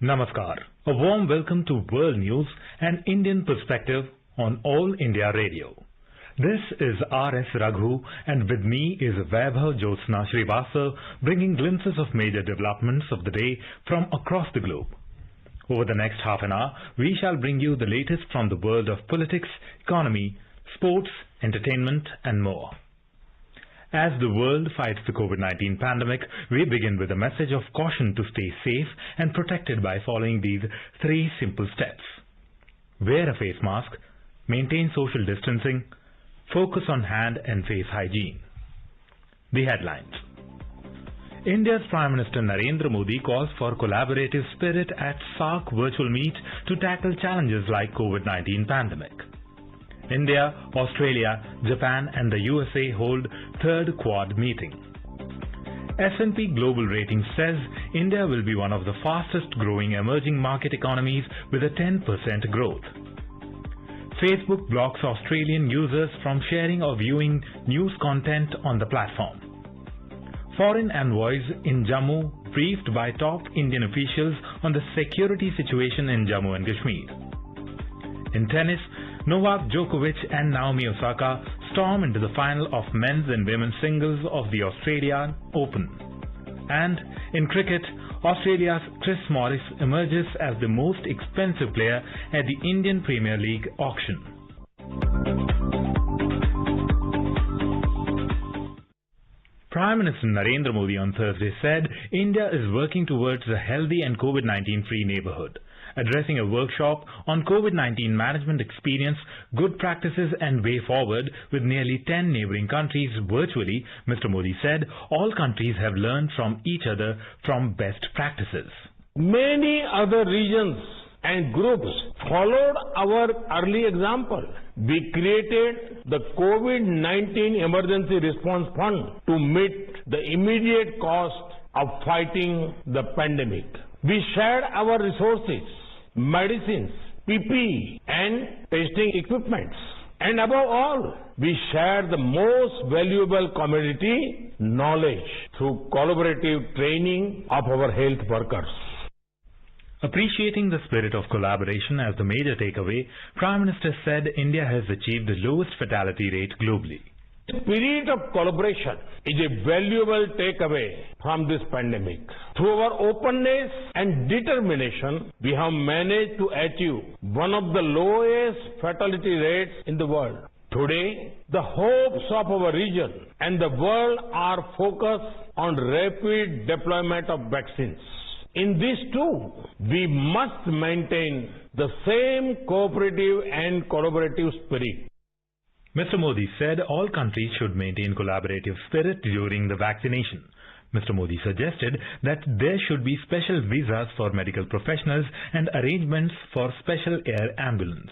Namaskar. A warm welcome to World News, an Indian perspective on All India Radio. This is R.S. Raghu, and with me is Vaibhav Jyotsna Srivastava, bringing glimpses of major developments of the day from across the globe. Over the next half an hour, we shall bring you the latest from the world of politics, economy, sports, entertainment, and more. As the world fights the COVID-19 pandemic, we begin with a message of caution to stay safe and protected by following these 3 simple steps. Wear a face mask, maintain social distancing, focus on hand and face hygiene. The headlines. India's Prime Minister Narendra Modi calls for collaborative spirit at SAARC virtual meet to tackle challenges like COVID-19 pandemic. India, Australia, Japan and the USA hold third Quad meeting. S&P Global Ratings says India will be one of the fastest growing emerging market economies with a 10% growth. Facebook blocks Australian users from sharing or viewing news content on the platform. Foreign envoys in Jammu briefed by top Indian officials on the security situation in Jammu and Kashmir. In tennis, Novak Djokovic and Naomi Osaka storm into the final of men's and women's singles of the Australian Open. And in cricket, Australia's Chris Morris emerges as the most expensive player at the Indian Premier League auction. Prime Minister Narendra Modi on Thursday said India is working towards a healthy and COVID-19 free neighborhood. Addressing a workshop on COVID-19 management experience, good practices and way forward with nearly 10 neighboring countries virtually, Mr. Modi said all countries have learned from each other from best practices. Many other regions and groups followed our early example. We created the COVID-19 Emergency Response Fund to meet the immediate cost of fighting the pandemic. We shared our resources, medicines, PPE and testing equipments. And above all, we shared the most valuable commodity, knowledge, through collaborative training of our health workers. Appreciating the spirit of collaboration as the major takeaway, Prime Minister said India has achieved the lowest fatality rate globally. The spirit of collaboration is a valuable takeaway from this pandemic. Through our openness and determination, we have managed to achieve one of the lowest fatality rates in the world. Today, the hopes of our region and the world are focused on rapid deployment of vaccines. In this too, we must maintain the same cooperative and collaborative spirit. Mr. Modi said all countries should maintain collaborative spirit during the vaccination. Mr. Modi suggested that there should be special visas for medical professionals and arrangements for special air ambulance.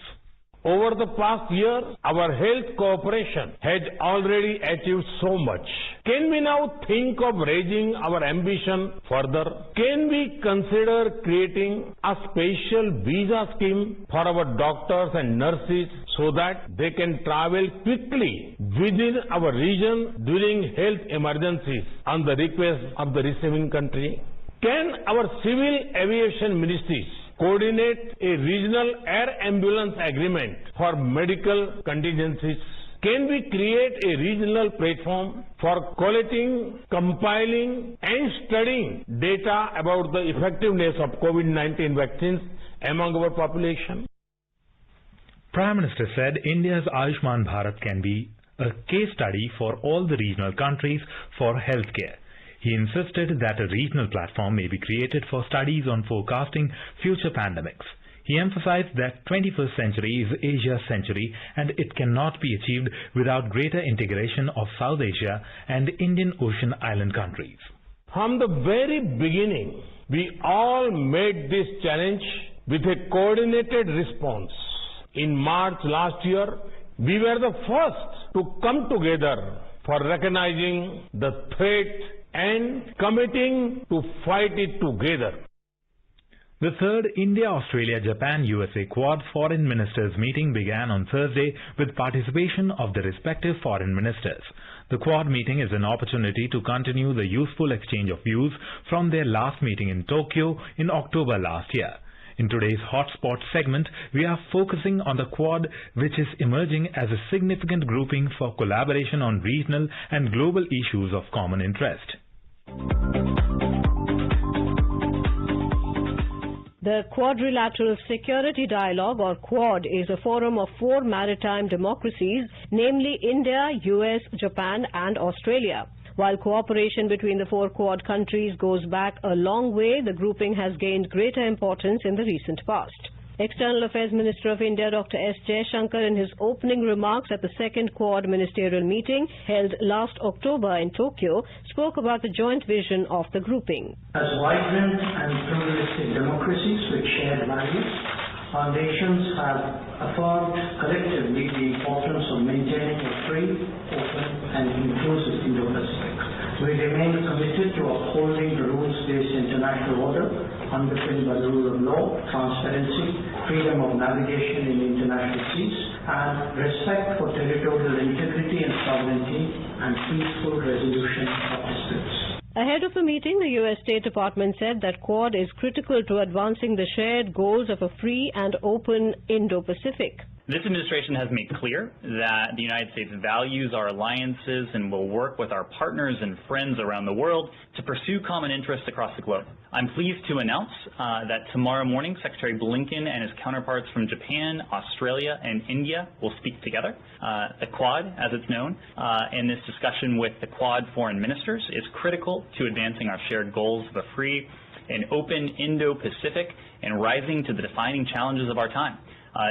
Over the past year, our health cooperation has already achieved so much. Can we now think of raising our ambition further? Can we consider creating a special visa scheme for our doctors and nurses so that they can travel quickly within our region during health emergencies on the request of the receiving country? Can our civil aviation ministries coordinate a regional air ambulance agreement for medical contingencies? Can we create a regional platform for collecting, compiling and studying data about the effectiveness of COVID-19 vaccines among our population? Prime Minister said India's Ayushman Bharat can be a case study for all the regional countries for healthcare. He insisted that a regional platform may be created for studies on forecasting future pandemics. He emphasized that 21st century is Asia's century and it cannot be achieved without greater integration of South Asia and Indian Ocean island countries. From the very beginning, we all made this challenge with a coordinated response. In March last year, we were the first to come together for recognizing the threat and committing to fight it together. The third India-Australia-Japan-USA Quad Foreign Ministers meeting began on Thursday with participation of the respective foreign ministers. The Quad meeting is an opportunity to continue the useful exchange of views from their last meeting in Tokyo in October last year. In today's Hotspot segment, we are focusing on the Quad, which is emerging as a significant grouping for collaboration on regional and global issues of common interest. The Quadrilateral Security Dialogue, or Quad, is a forum of 4 maritime democracies, namely India, US, Japan and Australia. While cooperation between the 4 Quad countries goes back a long way, the grouping has gained greater importance in the recent past. External Affairs Minister of India Dr. S. Jaishankar, in his opening remarks at the second Quad ministerial meeting held last October in Tokyo, spoke about the joint vision of the grouping. As vibrant and pluralistic democracies with shared values, our nations have affirmed collectively the importance of maintaining a free, open and inclusive Indo-Pacific. We remain committed to upholding the rules-based international order underpinned by the rule of law, transparency, freedom of navigation in international seas, and respect for territorial integrity and sovereignty and peaceful resolution of disputes. Ahead of the meeting, the U.S. State Department said that Quad is critical to advancing the shared goals of a free and open Indo-Pacific. This administration has made clear that the United States values our alliances and will work with our partners and friends around the world to pursue common interests across the globe. I'm pleased to announce that tomorrow morning, Secretary Blinken and his counterparts from Japan, Australia, and India will speak together. The Quad, as it's known, and this discussion with the Quad foreign ministers is critical to advancing our shared goals of a free and open Indo-Pacific and rising to the defining challenges of our time,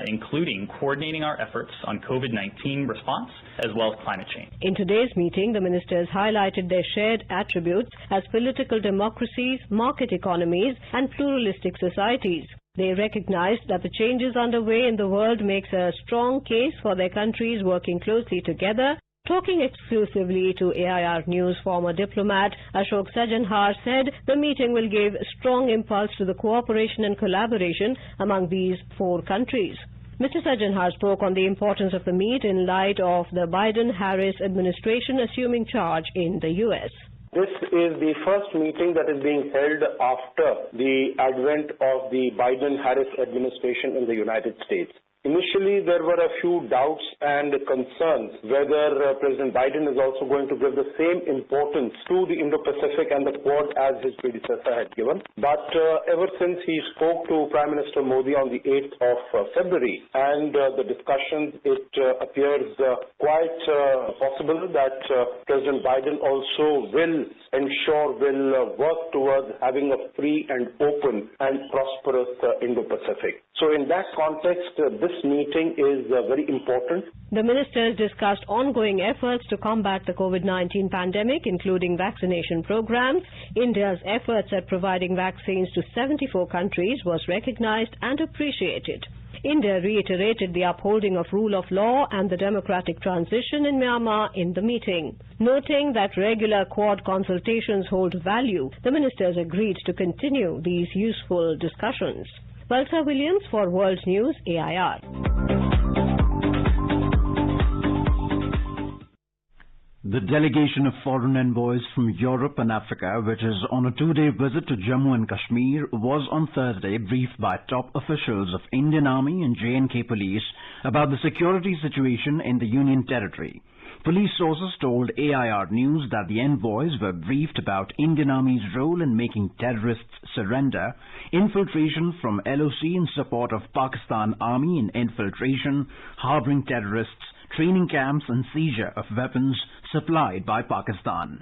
including coordinating our efforts on COVID-19 response as well as climate change. In today's meeting, the ministers highlighted their shared attributes as political democracies, market economies, and pluralistic societies. They recognized that the changes underway in the world makes a strong case for their countries working closely together. Talking exclusively to AIR News, former diplomat Ashok Sajanhar said the meeting will give strong impulse to the cooperation and collaboration among these 4 countries. Mr. Sajanhar spoke on the importance of the meet in light of the Biden-Harris administration assuming charge in the U.S. This is the first meeting that is being held after the advent of the Biden-Harris administration in the United States. Initially, there were a few doubts and concerns whether President Biden is also going to give the same importance to the Indo-Pacific and the Quad as his predecessor had given. But ever since he spoke to Prime Minister Modi on the 8th of February and the discussions, it appears quite possible that President Biden also will work towards having a free and open and prosperous Indo-Pacific. So in that context, this meeting is very important. The ministers discussed ongoing efforts to combat the COVID-19 pandemic, including vaccination programs. India's efforts at providing vaccines to 74 countries was recognized and appreciated. India reiterated the upholding of rule of law and the democratic transition in Myanmar in the meeting. Noting that regular Quad consultations hold value, the ministers agreed to continue these useful discussions. Valsa Williams for World News, AIR. The delegation of foreign envoys from Europe and Africa, which is on a 2-day visit to Jammu and Kashmir, was on Thursday briefed by top officials of Indian Army and J&K Police about the security situation in the Union Territory. Police sources told AIR News that the envoys were briefed about Indian Army's role in making terrorists surrender, infiltration from LOC in support of Pakistan Army in infiltration, harboring terrorists, training camps and seizure of weapons supplied by Pakistan.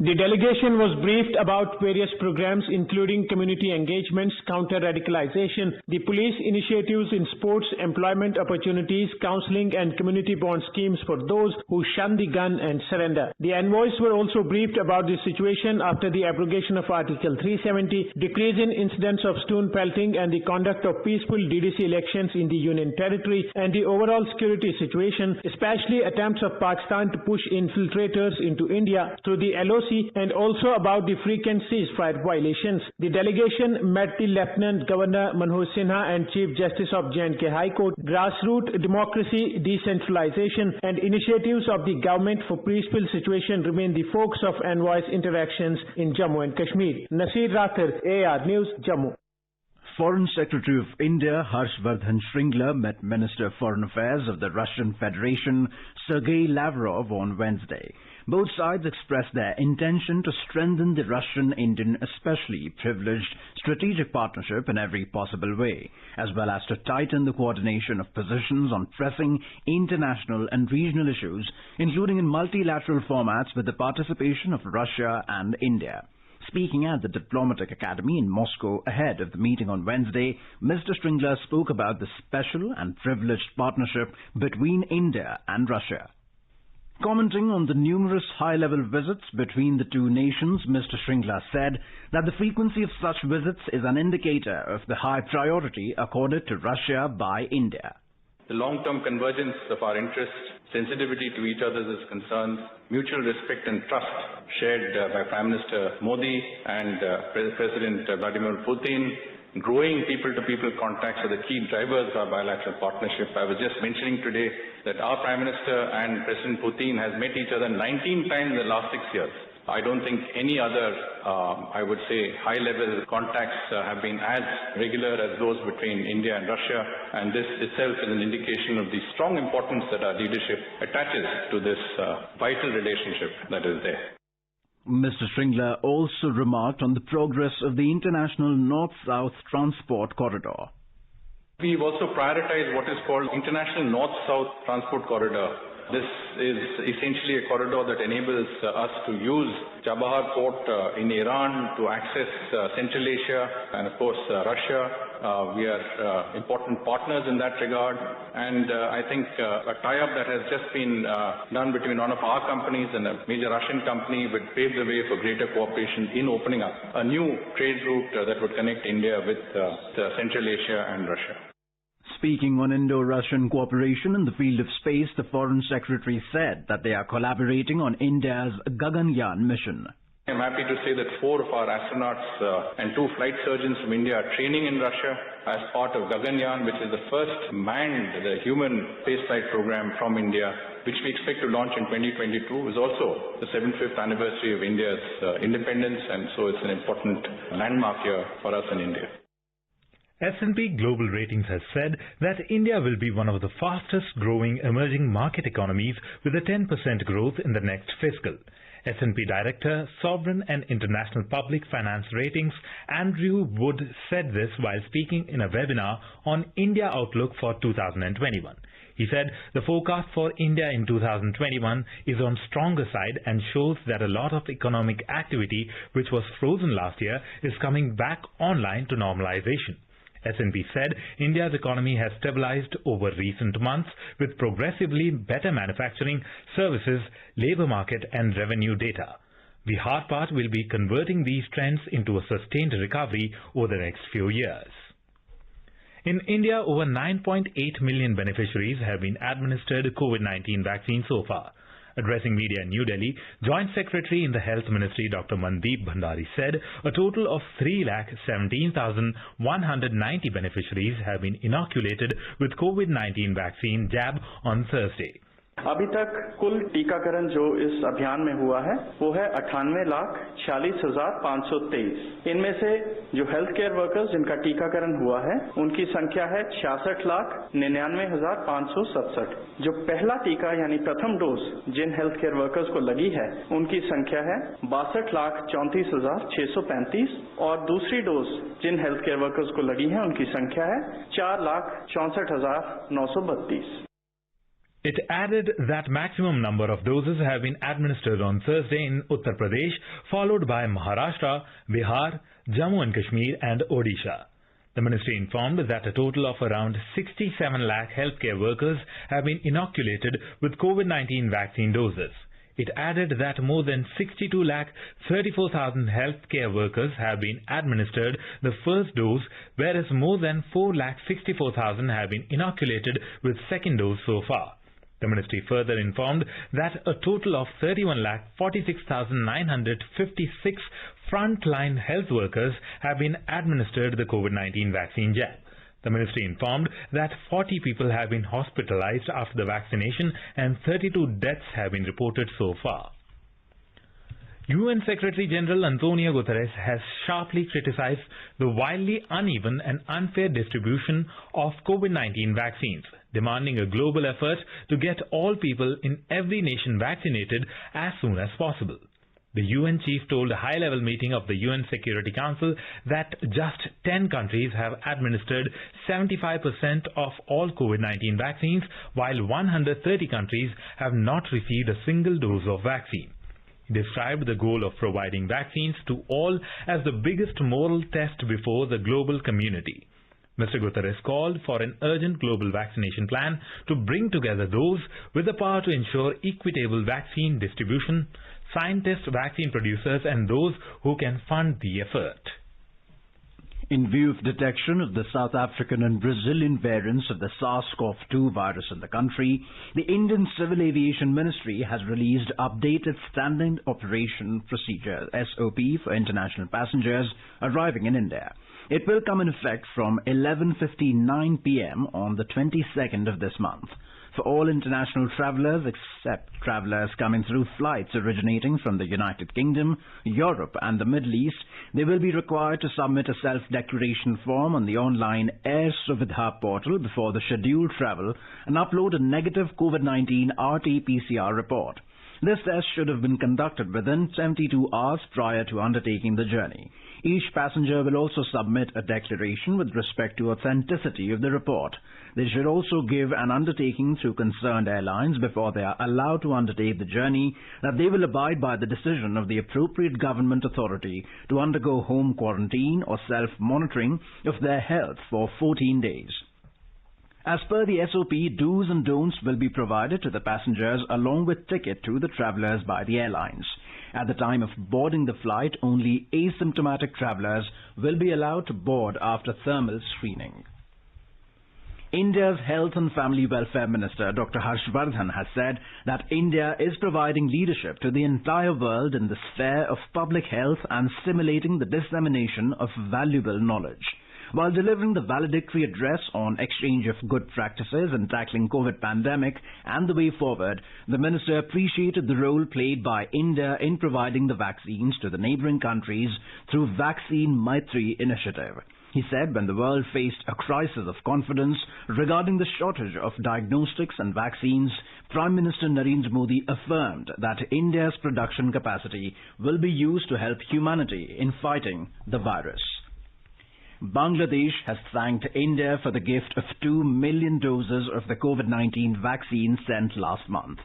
The delegation was briefed about various programs including community engagements, counter-radicalization, the police initiatives in sports, employment opportunities, counseling and community bond schemes for those who shun the gun and surrender. The envoys were also briefed about the situation after the abrogation of Article 370, decrease in incidents of stone pelting and the conduct of peaceful DDC elections in the Union Territory and the overall security situation, especially attempts of Pakistan to push infiltrators into India through the LOC diplomacy and also about the frequent ceasefire violations. The delegation met the Lieutenant Governor Manoj Sinha and Chief Justice of J&K High Court. Grassroots democracy, decentralization and initiatives of the government for peaceful situation remain the focus of envoys' interactions in Jammu and Kashmir. Nasir Rathir, AR News, Jammu. Foreign Secretary of India Harshvardhan Shringla met Minister of Foreign Affairs of the Russian Federation Sergei Lavrov on Wednesday. Both sides expressed their intention to strengthen the Russian-Indian, especially privileged strategic partnership in every possible way, as well as to tighten the coordination of positions on pressing international and regional issues, including in multilateral formats with the participation of Russia and India. Speaking at the Diplomatic Academy in Moscow ahead of the meeting on Wednesday, Mr. Shringla spoke about the special and privileged partnership between India and Russia. Commenting on the numerous high-level visits between the two nations, Mr. Shringla said that the frequency of such visits is an indicator of the high priority accorded to Russia by India. The long-term convergence of our interests, sensitivity to each other's concerns, mutual respect and trust shared by Prime Minister Modi and President Vladimir Putin, growing people-to-people contacts are the key drivers of our bilateral partnership. I was just mentioning today that our Prime Minister and President Putin has met each other 19 times in the last 6 years. I don't think any other, I would say, high-level contacts have been as regular as those between India and Russia, and this itself is an indication of the strong importance that our leadership attaches to this vital relationship that is there. Mr. Shringla also remarked on the progress of the International North-South Transport Corridor. We've also prioritized what is called International North-South Transport Corridor. This is essentially a corridor that enables us to use Chabahar port in Iran to access Central Asia and of course Russia. We are important partners in that regard, and I think a tie-up that has just been done between one of our companies and a major Russian company would pave the way for greater cooperation in opening up a new trade route that would connect India with Central Asia and Russia. Speaking on Indo-Russian cooperation in the field of space, the Foreign Secretary said that they are collaborating on India's Gaganyaan mission. I'm happy to say that 4 of our astronauts and 2 flight surgeons from India are training in Russia as part of Gaganyaan, which is the first manned, the human spaceflight program from India, which we expect to launch in 2022. Is also the 75th anniversary of India's independence, and so it's an important landmark year for us in India. S&P Global Ratings has said that India will be one of the fastest growing emerging market economies with a 10% growth in the next fiscal. S&P Director, Sovereign and International Public Finance Ratings, Andrew Wood said this while speaking in a webinar on India Outlook for 2021. He said the forecast for India in 2021 is on stronger side and shows that a lot of economic activity which was frozen last year is coming back online to normalization. S&P said India's economy has stabilized over recent months with progressively better manufacturing, services, labor market and revenue data. The hard part will be converting these trends into a sustained recovery over the next few years. In India, over 9.8 million beneficiaries have been administered COVID-19 vaccine so far. Addressing media in New Delhi, Joint Secretary in the Health Ministry Dr. Mandeep Bhandari said a total of 3,17,190 beneficiaries have been inoculated with COVID-19 vaccine jab on Thursday. अभी तक कुल टीकाकरण जो इस अभियान में हुआ है वो है 98,46,523। इनमें से जो हेल्थ केयर वर्कर्स जिनका टीकाकरण हुआ है उनकी संख्या है 66,99,567। जो पहला टीका यानी प्रथम डोज जिन हेल्थ केयर वर्कर्स को लगी है उनकी संख्या है 62,34,635 और दूसरी डोज जिन हेल्थ केयर वर्कर्स को लगी है उनकी संख्या है 4,64,932। It added that maximum number of doses have been administered on Thursday in Uttar Pradesh, followed by Maharashtra, Bihar, Jammu and Kashmir and Odisha. The ministry informed that a total of around 67 lakh healthcare workers have been inoculated with COVID-19 vaccine doses. It added that more than 62 lakh 34,000 healthcare workers have been administered the first dose, whereas more than 4 lakh 64,000 have been inoculated with second dose so far. The ministry further informed that a total of 31,46,956 frontline health workers have been administered the COVID-19 vaccine jab. The ministry informed that 40 people have been hospitalized after the vaccination and 32 deaths have been reported so far. UN Secretary General Antonio Guterres has sharply criticized the wildly uneven and unfair distribution of COVID-19 vaccines, demanding a global effort to get all people in every nation vaccinated as soon as possible. The UN chief told a high-level meeting of the UN Security Council that just 10 countries have administered 75% of all COVID-19 vaccines, while 130 countries have not received a single dose of vaccine. He described the goal of providing vaccines to all as the biggest moral test before the global community. Mr. Guterres called for an urgent global vaccination plan to bring together those with the power to ensure equitable vaccine distribution, scientists, vaccine producers, and those who can fund the effort. In view of detection of the South African and Brazilian variants of the SARS-CoV-2 virus in the country, the Indian Civil Aviation Ministry has released updated Standard Operation Procedure (SOP) for international passengers arriving in India. It will come in effect from 11:59 p.m. on the 22nd of this month. For all international travellers except travellers coming through flights originating from the United Kingdom, Europe and the Middle East, they will be required to submit a self-declaration form on the online Air Suvidha portal before the scheduled travel and upload a negative COVID-19 RT-PCR report. This test should have been conducted within 72 hours prior to undertaking the journey. Each passenger will also submit a declaration with respect to authenticity of the report. They should also give an undertaking through concerned airlines before they are allowed to undertake the journey that they will abide by the decision of the appropriate government authority to undergo home quarantine or self-monitoring of their health for 14 days. As per the SOP, do's and don'ts will be provided to the passengers along with ticket to the travellers by the airlines. At the time of boarding the flight, only asymptomatic travellers will be allowed to board after thermal screening. India's Health and Family Welfare Minister Dr. Harshvardhan has said that India is providing leadership to the entire world in the sphere of public health and stimulating the dissemination of valuable knowledge. While delivering the valedictory address on exchange of good practices in tackling COVID pandemic and the way forward, the minister appreciated the role played by India in providing the vaccines to the neighbouring countries through Vaccine Maitri initiative. He said when the world faced a crisis of confidence regarding the shortage of diagnostics and vaccines, Prime Minister Narendra Modi affirmed that India's production capacity will be used to help humanity in fighting the virus. Bangladesh has thanked India for the gift of 2 million doses of the COVID-19 vaccine sent last month.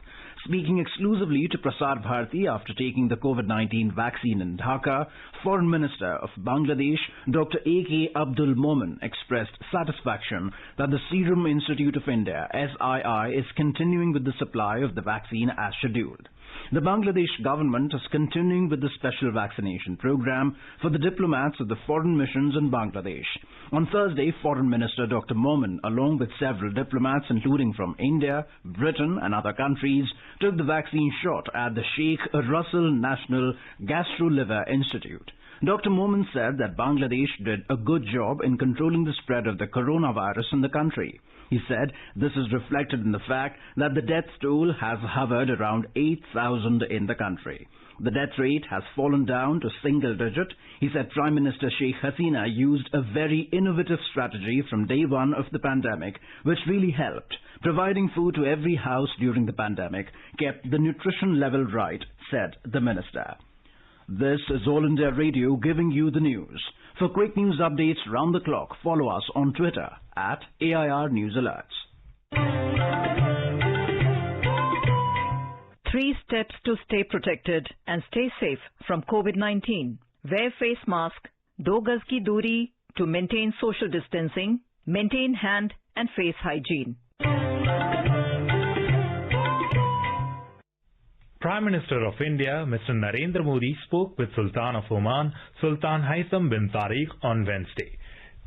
Speaking exclusively to Prasar Bharati after taking the COVID-19 vaccine in Dhaka, Foreign Minister of Bangladesh, Dr. A.K. Abdul Momen, expressed satisfaction that the Serum Institute of India, SII, is continuing with the supply of the vaccine as scheduled. The Bangladesh government is continuing with the special vaccination program for the diplomats of the foreign missions in Bangladesh. On Thursday, Foreign Minister Dr. Momen, along with several diplomats including from India, Britain and other countries, took the vaccine shot at the Sheikh Russell National Gastro-Liver Institute. Dr. Momen said that Bangladesh did a good job in controlling the spread of the coronavirus in the country. He said this is reflected in the fact that the death toll has hovered around 8,000 in the country. The death rate has fallen down to single digit. He said Prime Minister Sheikh Hasina used a very innovative strategy from day one of the pandemic, which really helped. Providing food to every house during the pandemic kept the nutrition level right, said the minister. This is All India Radio giving you the news. For quick news updates round the clock, follow us on Twitter at AIR News Alerts. 3 steps to stay protected and stay safe from COVID-19. Wear face mask, 2 gaz ki duri to maintain social distancing, maintain hand and face hygiene. Prime Minister of India, Mr. Narendra Modi, spoke with Sultan of Oman, Sultan Haitham bin Tariq, on Wednesday.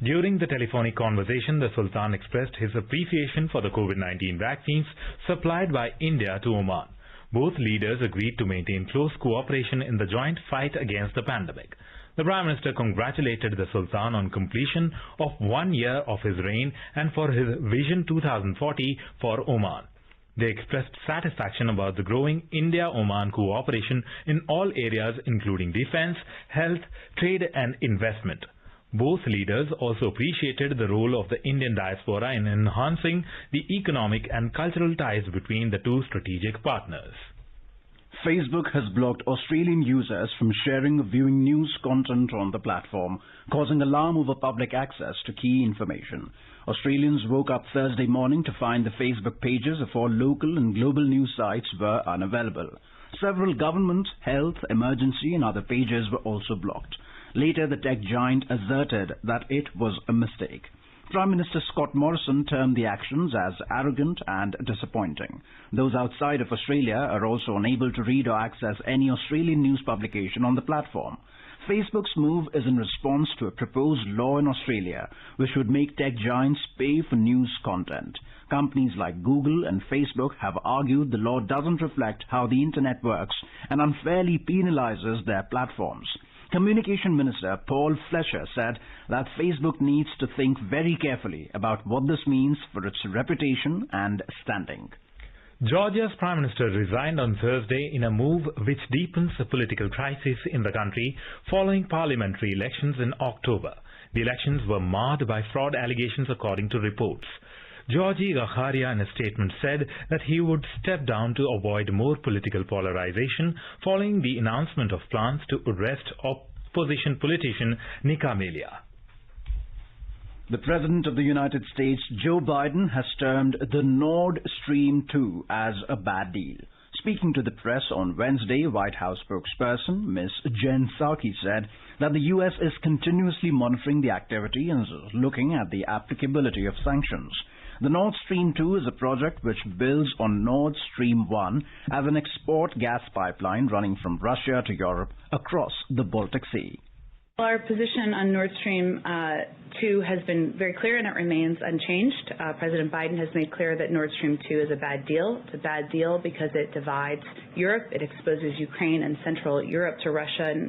During the telephonic conversation, the Sultan expressed his appreciation for the COVID-19 vaccines supplied by India to Oman. Both leaders agreed to maintain close cooperation in the joint fight against the pandemic. The Prime Minister congratulated the Sultan on completion of 1 year of his reign and for his Vision 2040 for Oman. They expressed satisfaction about the growing India-Oman cooperation in all areas including defense, health, trade and investment. Both leaders also appreciated the role of the Indian diaspora in enhancing the economic and cultural ties between the two strategic partners. Facebook has blocked Australian users from sharing or viewing news content on the platform, causing alarm over public access to key information. Australians woke up Thursday morning to find the Facebook pages of all local and global news sites were unavailable. Several government, health, emergency and other pages were also blocked. Later, the tech giant asserted that it was a mistake. Prime Minister Scott Morrison termed the actions as arrogant and disappointing. Those outside of Australia are also unable to read or access any Australian news publication on the platform. Facebook's move is in response to a proposed law in Australia which would make tech giants pay for news content. Companies like Google and Facebook have argued the law doesn't reflect how the internet works and unfairly penalizes their platforms. Communication Minister Paul Fletcher said that Facebook needs to think very carefully about what this means for its reputation and standing. Georgia's Prime Minister resigned on Thursday in a move which deepens the political crisis in the country following parliamentary elections in October. The elections were marred by fraud allegations according to reports. Georgi Gakharia in a statement said that he would step down to avoid more political polarization following the announcement of plans to arrest opposition politician Nika Melia. The President of the United States, Joe Biden, has termed the Nord Stream 2 as a bad deal. Speaking to the press on Wednesday, White House spokesperson Ms. Jen Psaki said that the U.S. is continuously monitoring the activity and is looking at the applicability of sanctions. The Nord Stream 2 is a project which builds on Nord Stream 1 as an export gas pipeline running from Russia to Europe across the Baltic Sea. Our position on Nord Stream 2 has been very clear and it remains unchanged. President Biden has made clear that Nord Stream 2 is a bad deal. It's a bad deal because it divides Europe, it exposes Ukraine and Central Europe to Russian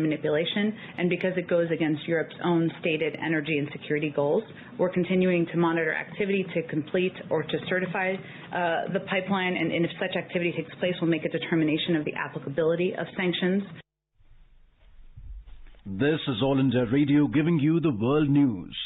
manipulation, and because it goes against Europe's own stated energy and security goals. We're continuing to monitor activity to complete or to certify the pipeline, and if such activity takes place, we'll make a determination of the applicability of sanctions. This is All India Radio giving you the world news.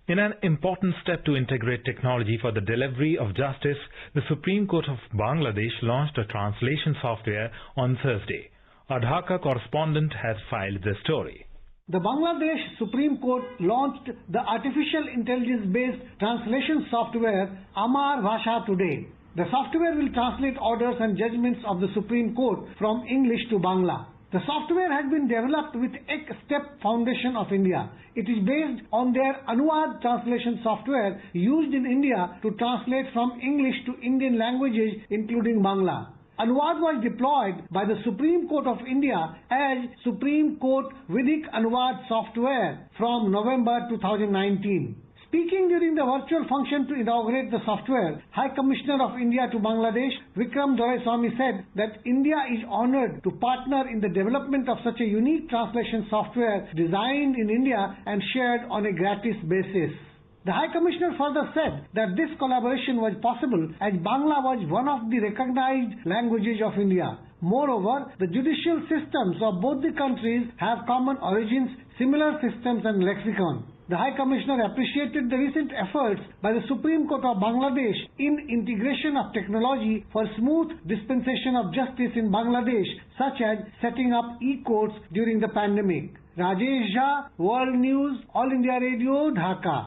In an important step to integrate technology for the delivery of justice, the Supreme Court of Bangladesh launched a translation software on Thursday. Our Dhaka correspondent has filed the story. The Bangladesh Supreme Court launched the artificial intelligence-based translation software Amar Bhasha today. The software will translate orders and judgments of the Supreme Court from English to Bangla. The software has been developed with Ek-Step Foundation of India. It is based on their Anuvad translation software used in India to translate from English to Indian languages including Bangla. Anuvad was deployed by the Supreme Court of India as Supreme Court Vidik Anuvad software from November 2019. Speaking during the virtual function to inaugurate the software, High Commissioner of India to Bangladesh, Vikram Doraiswamy, said that India is honored to partner in the development of such a unique translation software designed in India and shared on a gratis basis. The High Commissioner further said that this collaboration was possible as Bangla was one of the recognized languages of India. Moreover, the judicial systems of both the countries have common origins, similar systems and lexicon. The High Commissioner appreciated the recent efforts by the Supreme Court of Bangladesh in integration of technology for smooth dispensation of justice in Bangladesh, such as setting up e-courts during the pandemic. Rajesh Jha, World News, All India Radio, Dhaka.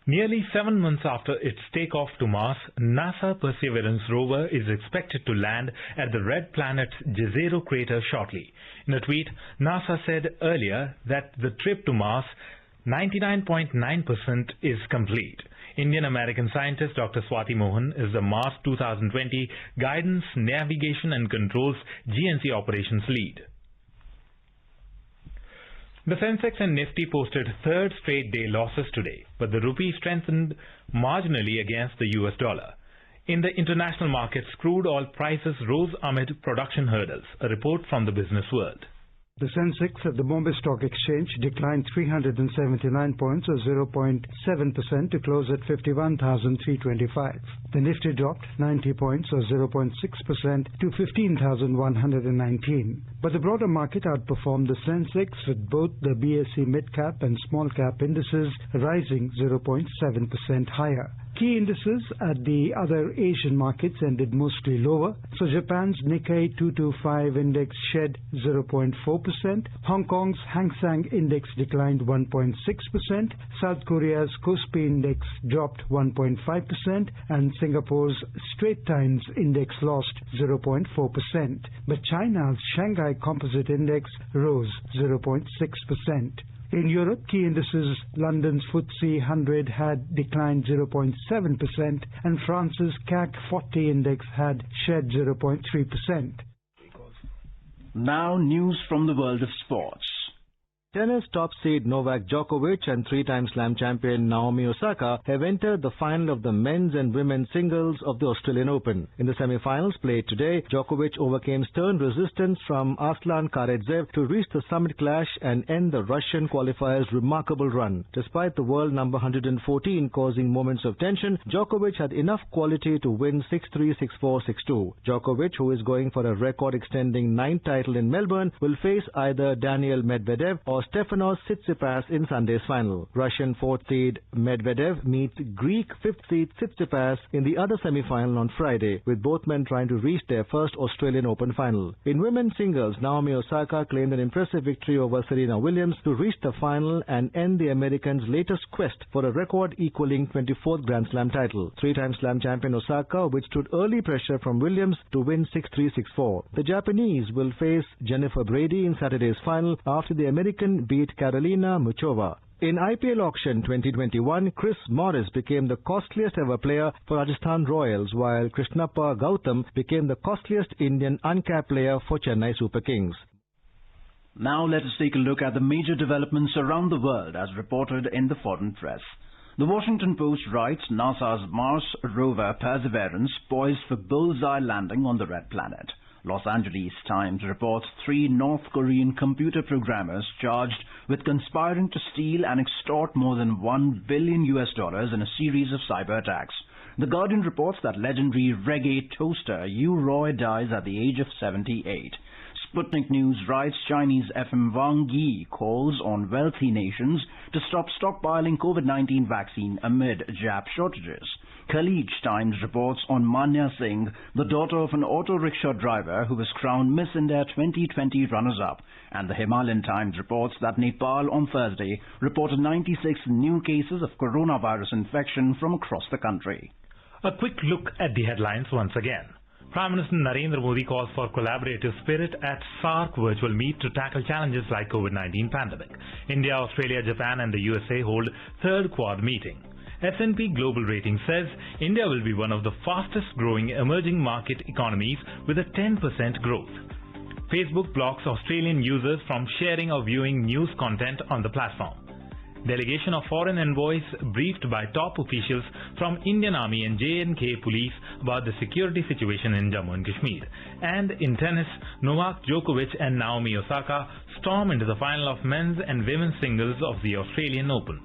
Nearly 7 months after its takeoff to Mars, NASA Perseverance rover is expected to land at the red planet's Jezero crater shortly. In a tweet, NASA said earlier that the trip to Mars 99.9% is complete. Indian-American scientist Dr. Swati Mohan is the Mars 2020 Guidance, Navigation and Controls GNC Operations Lead. The Sensex and Nifty posted third straight day losses today, but the rupee strengthened marginally against the US dollar. In the international markets, crude oil prices rose amid production hurdles, a report from the Business World. The Sensex at the Bombay Stock Exchange declined 379 points or 0.7% to close at 51,325. The Nifty dropped 90 points or 0.6% to 15,119. But the broader market outperformed the Sensex with both the BSE mid-cap and small-cap indices rising 0.7% higher. Key indices at the other Asian markets ended mostly lower. So Japan's Nikkei 225 index shed 0.4%. Hong Kong's Hang Seng index declined 1.6%. South Korea's Kospi index dropped 1.5%. And Singapore's Straits Times index lost 0.4%. But China's Shanghai Composite Index rose 0.6%. In Europe, key indices London's FTSE 100 had declined 0.7% and France's CAC 40 index had shed 0.3%. Now news from the world of sports. Tennis top seed Novak Djokovic and three-time slam champion Naomi Osaka have entered the final of the men's and women's singles of the Australian Open. In the semi-finals played today, Djokovic overcame stern resistance from Aslan Karatsev to reach the summit clash and end the Russian qualifier's remarkable run. Despite the world number 114 causing moments of tension, Djokovic had enough quality to win 6-3, 6-4, 6-2. Djokovic, who is going for a record-extending 9th title in Melbourne, will face either Daniil Medvedev or Stefanos Tsitsipas in Sunday's final. Russian 4th seed Medvedev meets Greek 5th seed Tsitsipas in the other semi-final on Friday, with both men trying to reach their first Australian Open final. In women's singles, Naomi Osaka claimed an impressive victory over Serena Williams to reach the final and end the Americans' latest quest for a record-equaling 24th Grand Slam title. Three-time Slam champion Osaka withstood early pressure from Williams to win 6-3, 6-4. The Japanese will face Jennifer Brady in Saturday's final after the American beat Karolina Muchova. In IPL auction 2021, Chris Morris became the costliest ever player for Rajasthan Royals, while Krishnappa Gautam became the costliest Indian uncapped player for Chennai Super Kings. Now let us take a look at the major developments around the world as reported in the foreign press. The Washington Post writes NASA's Mars rover Perseverance poised for bullseye landing on the Red Planet. Los Angeles Times reports 3 North Korean computer programmers charged with conspiring to steal and extort more than $1 billion in a series of cyber attacks. The Guardian reports that legendary reggae toaster Yu Roy dies at the age of 78. Sputnik News writes Chinese FM Wang Yi calls on wealthy nations to stop stockpiling COVID-19 vaccine amid jab shortages. Khalij Times reports on Manya Singh, the daughter of an auto rickshaw driver who was crowned Miss India 2020 runners-up. And the Himalayan Times reports that Nepal on Thursday reported 96 new cases of coronavirus infection from across the country. A quick look at the headlines once again. Prime Minister Narendra Modi calls for collaborative spirit at SAARC virtual meet to tackle challenges like COVID-19 pandemic. India, Australia, Japan and the USA hold third Quad meeting. S&P Global Rating says India will be one of the fastest growing emerging market economies with a 10% growth. Facebook blocks Australian users from sharing or viewing news content on the platform. Delegation of foreign envoys briefed by top officials from Indian Army and J&K Police about the security situation in Jammu and Kashmir. And in tennis, Novak Djokovic and Naomi Osaka storm into the final of men's and women's singles of the Australian Open.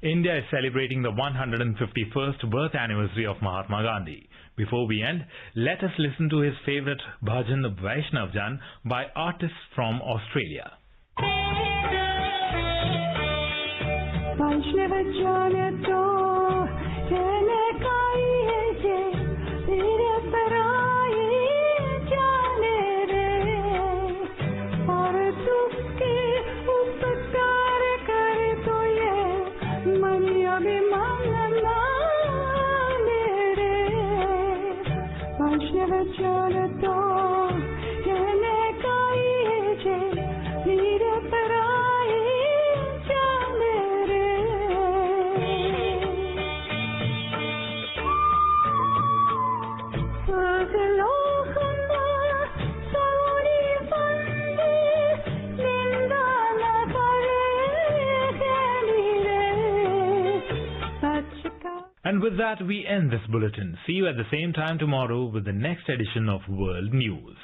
India is celebrating the 151st birth anniversary of Mahatma Gandhi. Before we end, let us listen to his favorite bhajan Vaishnav Jan by artists from Australia. Linda And with that, we end this bulletin. See you at the same time tomorrow with the next edition of World News.